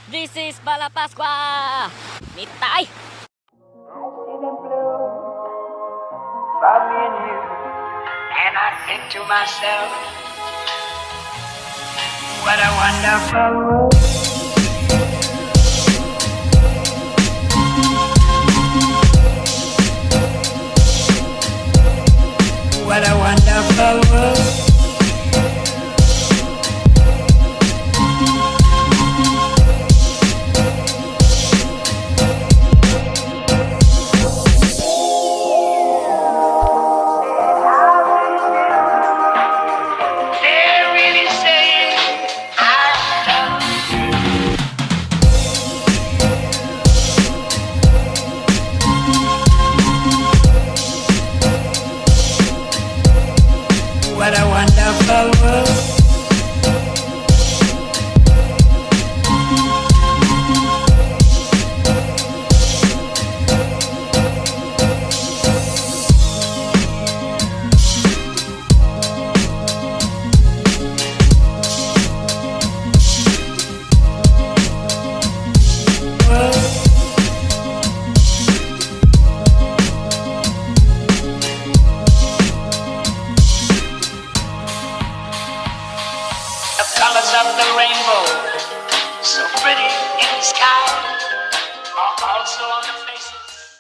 This is Bala Pasqua. Mitay. About me and you, and I think to myself, what a wonderful world. What a wonderful world. They're really saying I love you. What a wonderful world. The colors of the rainbow, so pretty in the sky, are also on the